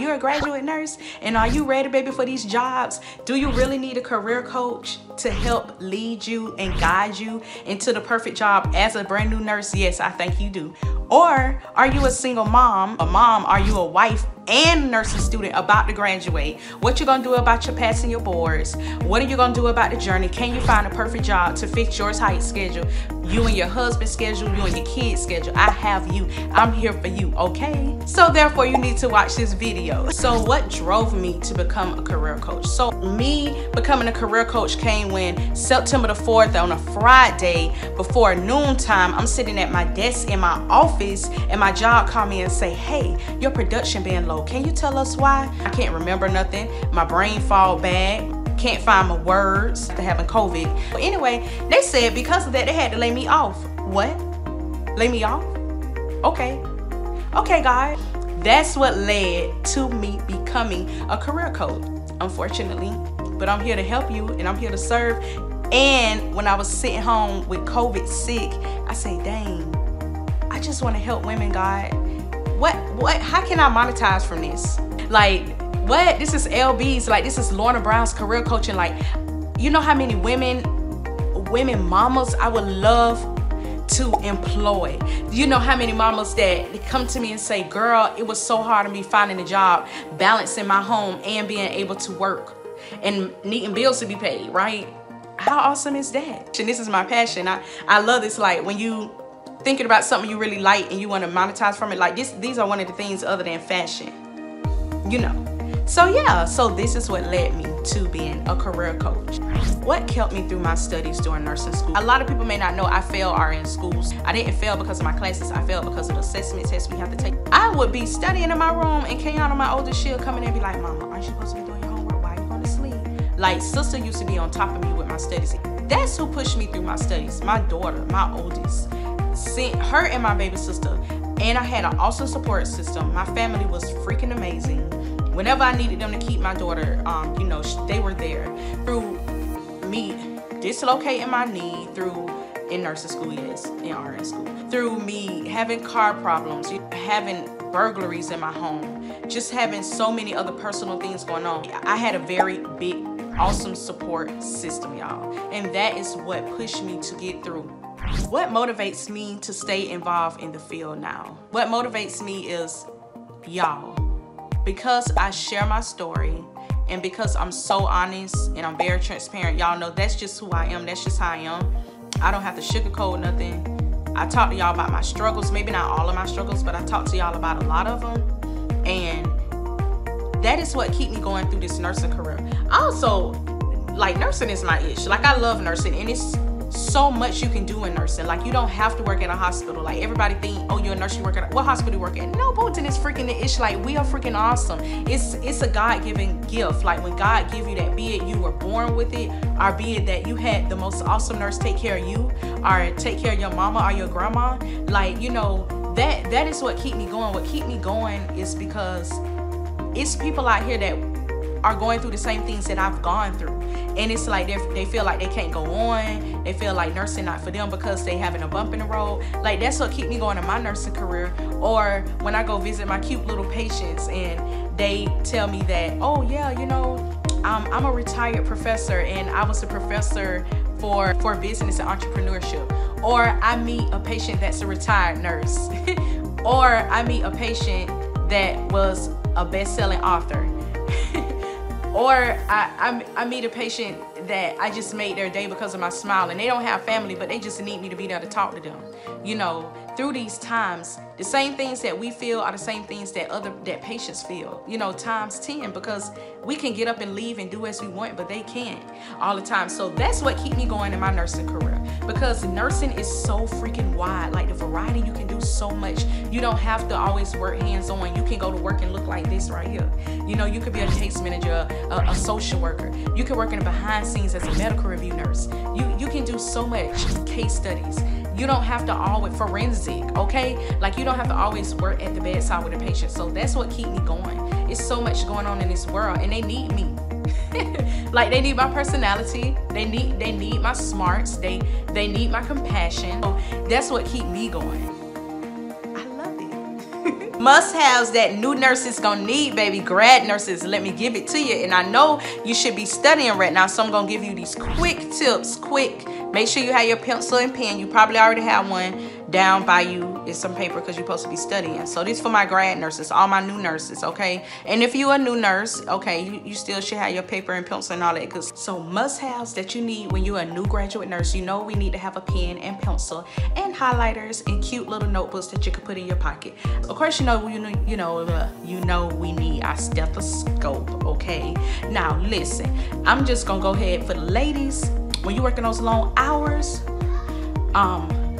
you a graduate nurse? And are you ready, baby, for these jobs? Do you really need a career coach to help lead you and guide you into the perfect job as a brand new nurse? Yes, I think you do. Or are you a single mom? Are you a wife and nursing student about to graduate? What you gonna do about your passing your boards? What are you gonna do about the journey? Can you find a perfect job to fit your tight schedule? You and your husband's schedule, you and your kids' schedule. I have you. I'm here for you, okay? So therefore, you need to watch this video. So what drove me to become a career coach? So me becoming a career coach came when September the 4th on a Friday before noontime, I'm sitting at my desk in my office and my job called me and say, hey, your production being low. Can you tell us why? I can't remember nothing. My brain fall bad. Can't find my words after having COVID. But anyway, they said because of that, they had to lay me off. What? Lay me off? Okay. Okay, God. That's what led to me becoming a career coach, unfortunately. But I'm here to help you and I'm here to serve. And when I was sitting home with COVID sick, I say, dang, I just want to help women, God. How can I monetize from this? Like, what? This is LB's, like, this is Lorna Brown's career coaching. Like, you know how many women mamas I would love to employ? You know how many mamas that come to me and say, girl, it was so hard on me finding a job, balancing my home and being able to work and needing bills to be paid, right? How awesome is that? And this is my passion. I love this. Like, when you thinking about something you really like and you want to monetize from it, like these are one of the things other than fashion, you know. So yeah, so this is what led me to being a career coach. What kept me through my studies during nursing school? A lot of people may not know I failed RN schools. I didn't fail because of my classes. I failed because of the assessment tests we have to take. I would be studying in my room and Kayana, my oldest, she'll come in and be like, Mama, aren't you supposed to be doing your homework? Why are you going to sleep? Like, sister used to be on top of me with my studies. That's who pushed me through my studies. My daughter, my oldest. Sent her and my baby sister. And I had an awesome support system. My family was freaking amazing. Whenever I needed them to keep my daughter, you know, they were there. Through me dislocating my knee, in nursing school, yes, in RN school. Through me having car problems, having burglaries in my home, just having so many other personal things going on. I had a very big, awesome support system, y'all. And that is what pushed me to get through. What motivates me to stay involved in the field now? What motivates me is y'all. Because I share my story and because I'm so honest and I'm very transparent, y'all know that's just who I am. That's just how I am. I don't have to sugarcoat nothing. I talk to y'all about my struggles, maybe not all of my struggles, but I talk to y'all about a lot of them. And that is what keep me going through this nursing career. Also, like, nursing is my ish. Like, I love nursing, and it's so much you can do in nursing. Like, you don't have to work at a hospital. Like, everybody think, oh, you're a nurse, you work at what hospital you work at? No, Bolton is freaking the ish. Like, we are freaking awesome. It's a God-given gift. Like, when God give you that, be it you were born with it, or be it that you had the most awesome nurse take care of you, or take care of your mama or your grandma. Like, you know, that is what keep me going. What keep me going is because it's people out here that are going through the same things that I've gone through. And it's like they feel like they can't go on. They feel like nursing not for them because they having a bump in the road. Like, that's what keep me going in my nursing career. Or when I go visit my cute little patients and they tell me that, oh yeah, you know, I'm a retired professor and I was a professor for business and entrepreneurship. Or I meet a patient that's a retired nurse. Or I meet a patient that was a best-selling author. Or I meet a patient that I just made their day because of my smile, and they don't have family, but they just need me to be there to talk to them. You know, through these times, the same things that we feel are the same things that patients feel, you know, times 10, because we can get up and leave and do as we want, but they can't all the time. So that's what keep me going in my nursing career, because nursing is so freaking wide. Like, the variety, you can do so much. You don't have to always work hands-on. You can go to work and look like this right here. You know, you could be a case manager, a social worker. You can work in the behind scenes as a medical review nurse. You can do so much. Case studies. You don't have to always forensic, okay? Like, you don't have to always work at the bedside with a patient. So that's what keep me going. It's so much going on in this world, and they need me. Like, they need my personality. They need my smarts. They need my compassion. So that's what keep me going. I love it. Must-haves that new nurses gonna need, baby. Grad nurses, let me give it to you. And I know you should be studying right now, so I'm gonna give you these quick tips. Make sure you have your pencil and pen. You probably already have one down by you. It's some paper because you're supposed to be studying. So this for my grad nurses, all my new nurses, okay? And if you're a new nurse, okay, you still should have your paper and pencil and all that. Cause so must-haves that you need when you're a new graduate nurse, you know we need to have a pen and pencil and highlighters and cute little notebooks that you can put in your pocket. Of course, you know we need our stethoscope, okay? Now listen, I'm just gonna go ahead for the ladies. When you're working those long hours,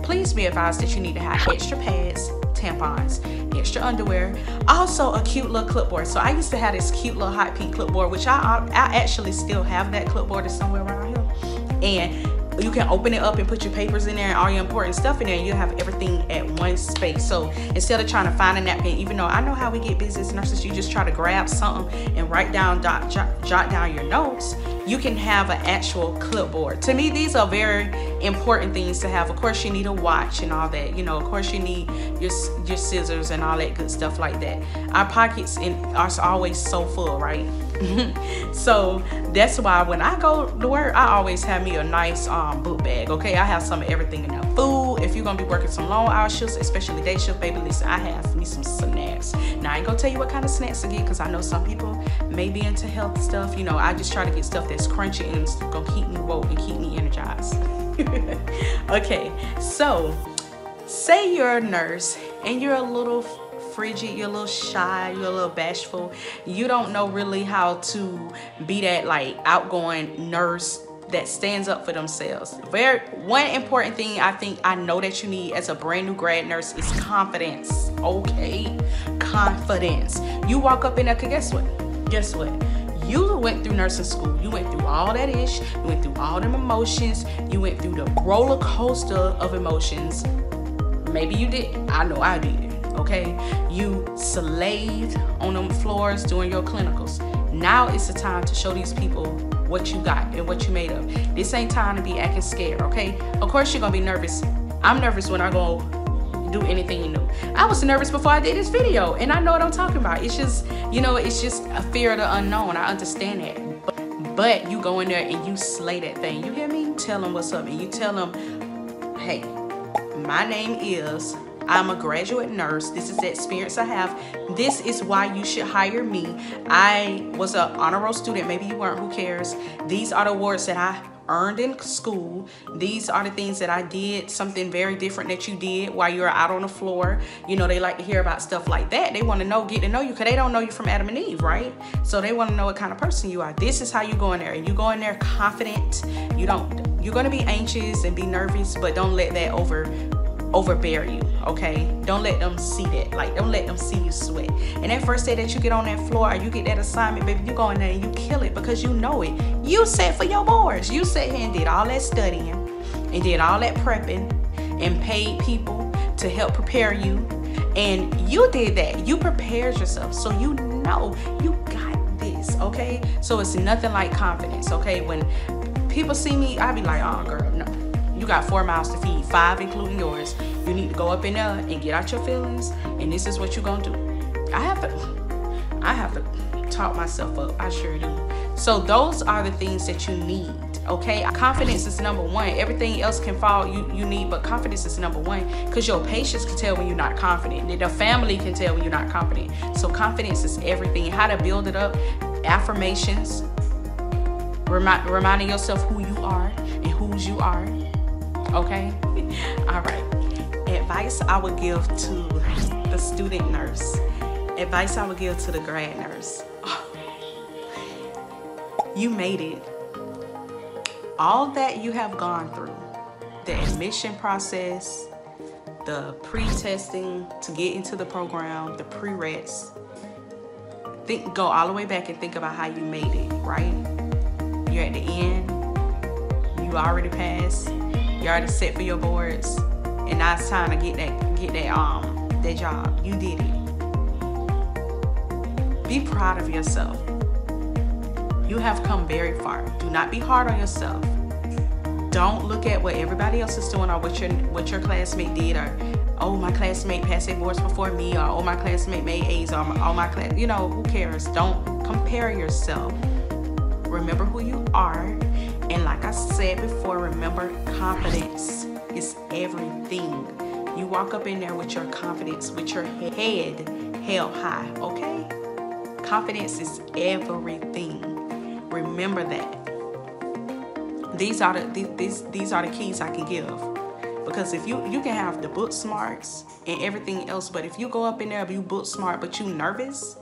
please be advised that you need to have extra pads, tampons, extra underwear, also a cute little clipboard. So I used to have this cute little hot pink clipboard, which I actually still have that clipboard. It's somewhere around here, and you can open it up and put your papers in there and all your important stuff in there, and you'll have everything at one space. So instead of trying to find a napkin, even though I know how we get busy as nurses, you just try to grab something and write down, jot down your notes. You can have an actual clipboard. To me, these are very important things to have. Of course, you need a watch and all that. You know, of course, you need your scissors and all that good stuff like that. Our pockets are always so full, right? So that's why when I go to work, I always have me a nice book bag, okay? I have some of everything in there. Food, if you're gonna be working some long hour shifts, especially day shift, baby, listen, I have me some snacks. Now, I ain't gonna tell you what kind of snacks to get, because I know some people may be into health stuff. You know, I just try to get stuff that's crunchy and it's gonna keep me woke and keep me energized. Okay, so say you're a nurse and you're a little frigid, you're a little shy, you're a little bashful, you don't know really how to be that like outgoing nurse that stands up for themselves. One important thing I know that you need as a brand new grad nurse is confidence. Okay, confidence. You walk up in there, guess what? You went through nursing school. You went through all that ish. You went through all them emotions. You went through the roller coaster of emotions. Maybe you did. I know I did. Okay, you slaved on them floors doing your clinicals. Now it's the time to show these people what you got and what you made of. This ain't time to be acting scared, okay? Of course you're gonna be nervous. I'm nervous when I go do anything new. I was nervous before I did this video, and I know what I'm talking about. It's just, you know, it's just a fear of the unknown. I understand that. But you go in there and you slay that thing. You hear me? Tell them what's up, and you tell them, hey, my name is, I'm a graduate nurse. This is the experience I have. This is why you should hire me. I was an honor roll student. Maybe you weren't, who cares? These are the awards that I earned in school. These are the things that I did, something very different that you did while you were out on the floor. You know, they like to hear about stuff like that. They want to know, get to know you, because they don't know you from Adam and Eve, right? So they want to know what kind of person you are. This is how you go in there, and you go in there confident. You're going to be anxious and be nervous, but don't let that overbear you, okay? Don't let them see that. Like, don't let them see you sweat. And that first day that you get on that floor or you get that assignment, baby, you go in there and you kill it, because you know it. You sat for your boards. You sat here and did all that studying and did all that prepping and paid people to help prepare you. And you did that. You prepared yourself, so you know you got this, okay? So it's nothing like confidence, okay? When people see me, I be like, oh, girl, no. You got 4 mouths to feed, 5 including yours. You need to go up in there and get out your feelings, and this is what you're gonna do. I have to talk myself up. I sure do. So those are the things that you need, okay? Confidence is number one. Everything else can fall, you need, but confidence is number one, because your patients can tell when you're not confident. The family can tell when you're not confident. So confidence is everything. How to build it up, affirmations, reminding yourself who you are and whose you are. Okay, all right. Advice I would give to the student nurse. Advice I would give to the grad nurse. Oh, you made it. All that you have gone through, the admission process, the pre-testing to get into the program, the pre-reps. Go all the way back and think about how you made it, right? You're at the end. You already passed. You already set for your boards, and now it's time to get that job. You did it. Be proud of yourself. You have come very far. Do not be hard on yourself. Don't look at what everybody else is doing or what your classmate did, or oh, my classmate passed their boards before me, or oh, my classmate made A's, or oh, my class, you know, who cares? Don't compare yourself. Remember who you are. And like I said before, remember, confidence is everything. You walk up in there with your confidence, with your head held high, okay? Confidence is everything. Remember that. These are the keys I can give. Because if you can have the book smarts and everything else, but if you go up in there, if you book smart, but you nervous,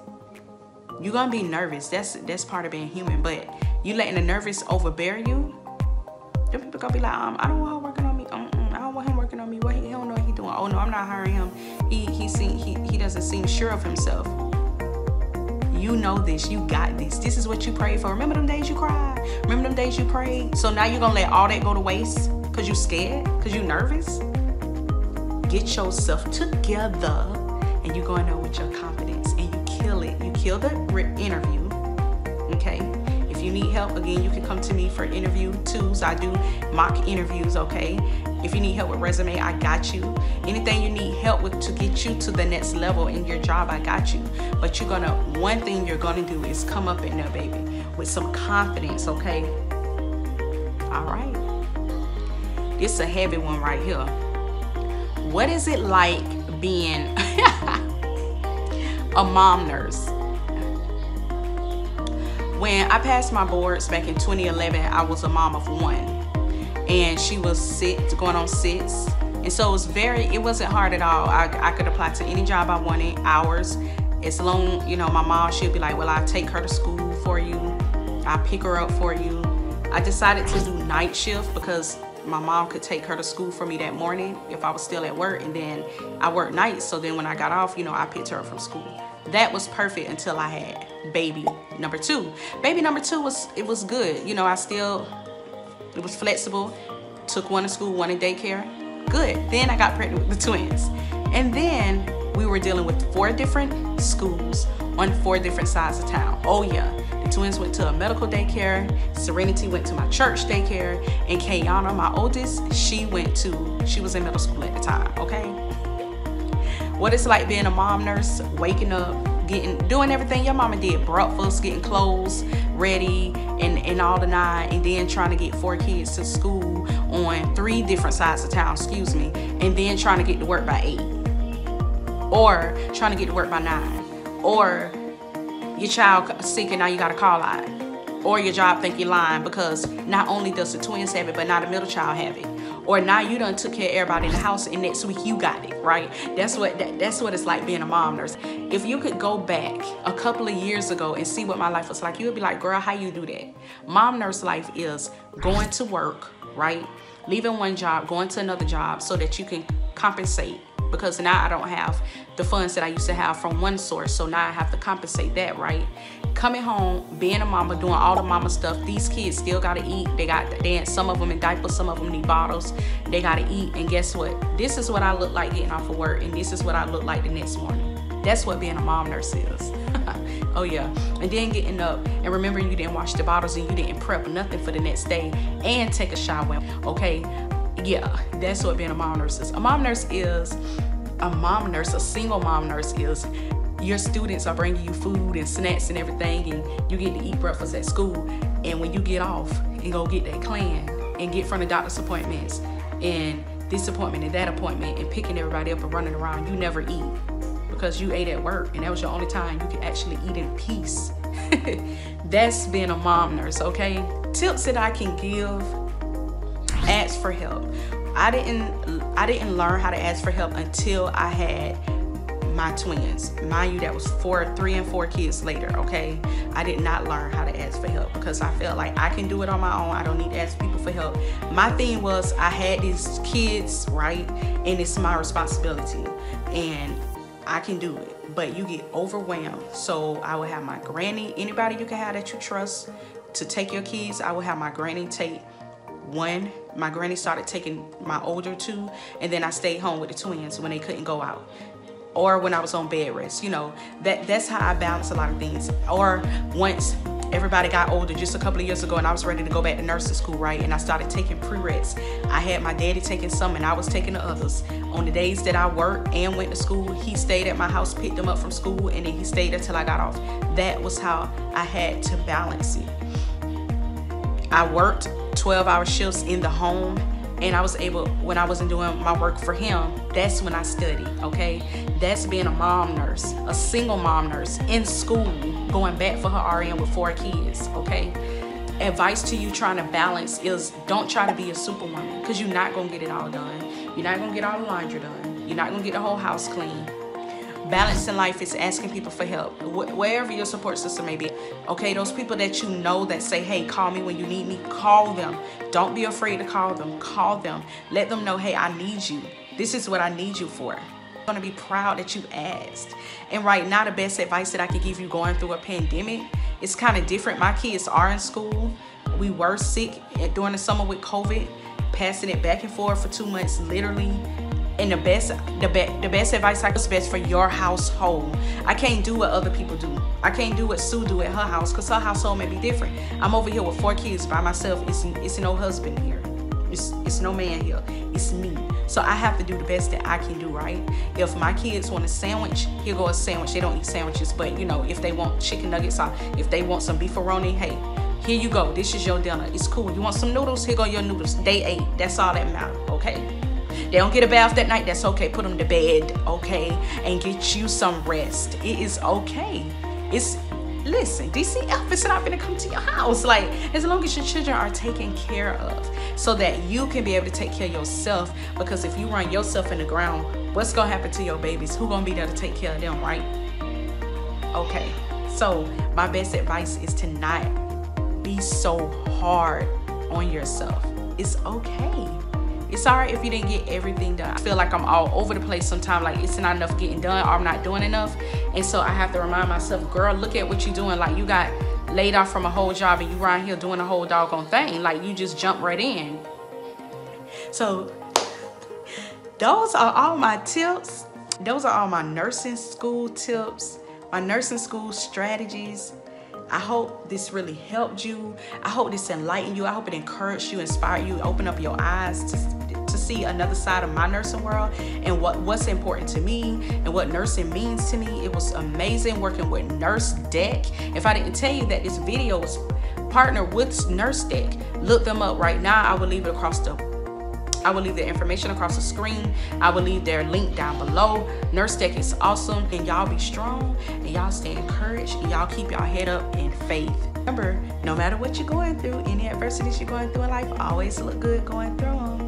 you're gonna be nervous. That's part of being human. But you letting the nervous overbear you, then people gonna be like, I don't want her working on me. I don't want him working on me. What he don't know what he doing. Oh no, I'm not hiring him. He doesn't seem sure of himself. You know this. You got this. This is what you prayed for. Remember them days you cried? Remember them days you prayed? So now you're gonna let all that go to waste because you scared? Because you nervous? Get yourself together and you're going there with your confidence and you kill it. You kill the interview. Okay? If you need help, again, you can come to me for interview twos. I do mock interviews, okay? If you need help with resume, I got you. Anything you need help with to get you to the next level in your job, I got you. But one thing you're gonna do is come up in there, baby, with some confidence, okay? All right. This is a heavy one right here. What is it like being a mom nurse? When I passed my boards back in 2011, I was a mom of one. And she was going on 6. And so it wasn't hard at all. I could apply to any job I wanted, hours. As long, you know, my mom, she'd be like, well, I'll take her to school for you. I'll pick her up for you. I decided to do night shift because my mom could take her to school for me that morning if I was still at work. And then I worked nights. So then when I got off, you know, I picked her up from school. That was perfect until I had baby number 2. Baby number 2 was good. You know, it was flexible. Took one to school, one in daycare. Good. Then I got pregnant with the twins. And then we were dealing with 4 different schools on 4 different sides of town. Oh yeah. The twins went to a medical daycare. Serenity went to my church daycare. And Kayana, my oldest, she was in middle school at the time, okay? What it's like being a mom nurse, waking up, doing everything your mama did, breakfast, getting clothes ready, and all the 9, and then trying to get 4 kids to school on 3 different sides of town, and then trying to get to work by 8, or trying to get to work by 9, or your child sick and now you got to call out, or your job think you're lying because not only does the twins have it, but now the middle child have it. Or now you done took care of everybody in the house and next week you got it, right? That's what it's like being a mom nurse. If you could go back a couple of years ago and see what my life was like, you would be like, girl, how you do that? Mom nurse life is going to work, right? Leaving one job, going to another job so that you can compensate. Because now I don't have the funds that I used to have from one source. So now I have to compensate that, right? Coming home, being a mama, doing all the mama stuff. These kids still gotta eat. Some of them in diapers, some of them need bottles. They gotta eat. And guess what? This is what I look like getting off of work. And this is what I look like the next morning. That's what being a mom nurse is. Oh yeah. And then getting up and remembering you didn't wash the bottles and you didn't prep nothing for the next day and take a shower, okay? Yeah, that's what being a mom nurse is. A single mom nurse is, your students are bringing you food and snacks and everything, and you get to eat breakfast at school. And when you get off and go get that clan and get from the doctor's appointments and this appointment and that appointment and picking everybody up and running around, you never eat because you ate at work and that was your only time you could actually eat in peace. That's being a mom nurse, okay? Tips that I can give: ask for help. I didn't learn how to ask for help until I had my twins. Mind you, that was 3 and 4 kids later, okay? I did not learn how to ask for help because I felt like I can do it on my own. I don't need to ask people for help. My thing was, I had these kids, right? And it's my responsibility and I can do it. But you get overwhelmed. So I would have my granny, anybody you can have that you trust to take your kids. I would have my granny take one. My granny started taking my older 2, and then I stayed home with the twins when they couldn't go out, or when I was on bed rest. You know, that's how I balance a lot of things. Or once everybody got older just a couple of years ago, and I was ready to go back to nursing school, right? And I started taking prereqs. I had my daddy taking some and I was taking the others. On the days that I worked and went to school, he stayed at my house, picked them up from school, and then he stayed until I got off. That was how I had to balance it. I worked 12-hour shifts in the home, and I was able, when I wasn't doing my work for him, that's when I studied, okay? That's being a mom nurse, a single mom nurse in school, going back for her RN with 4 kids, okay? Advice to you trying to balance is don't try to be a superwoman, because you're not going to get it all done. You're not going to get all the laundry done. You're not going to get the whole house clean. Balance in life is asking people for help, wherever your support system may be. Okay, those people that you know that say, hey, call me when you need me, call them. Don't be afraid to call them. Call them. Let them know, hey, I need you. This is what I need you for. I'm going to be proud that you asked. And right now, the best advice that I can give you going through a pandemic, it's kind of different. My kids are in school. We were sick during the summer with COVID, passing it back and forth for 2 months, literally. And the best advice I is best for your household. I can't do what other people do. I can't do what Sue do at her house, because her household may be different. I'm over here with 4 kids by myself. It's no husband here. It's no man here. It's me. So I have to do the best that I can do, right? If my kids want a sandwich, here go a sandwich. They don't eat sandwiches, but you know, if they want chicken nuggets or if they want some beefaroni, hey, here you go. This is your dinner. It's cool. You want some noodles? Here go your noodles. They ate. That's all that matters, okay? They don't get a bath that night, that's okay. Put them to bed, okay? And get you some rest. It is okay. Listen, DCF is not gonna come to your house. Like, as long as your children are taken care of, so that you can be able to take care of yourself. Because if you run yourself in the ground, what's gonna happen to your babies? Who gonna be there to take care of them, right? Okay, so my best advice is to not be so hard on yourself. It's okay. It's all right if you didn't get everything done. I feel like I'm all over the place sometimes, like it's not enough getting done or I'm not doing enough. And so I have to remind myself, girl, look at what you're doing. Like, you got laid off from a whole job and you around here doing a whole doggone thing. Like, you just jump right in. So those are all my tips. Those are all my nursing school tips, my nursing school strategies. I hope this really helped you. I hope this enlightened you. I hope it encouraged you, inspired you, opened up your eyes to see another side of my nursing world and what's important to me and what nursing means to me. It was amazing working with Nurse Deck. If I didn't tell you that this video was partnered with Nurse Deck, look them up right now. I will leave the information across the screen. I will leave their link down below. Nurse Deck is awesome, and y'all be strong and y'all stay encouraged and y'all keep y'all head up in faith. Remember, no matter what you're going through, any adversities you're going through in life, always look good going through them.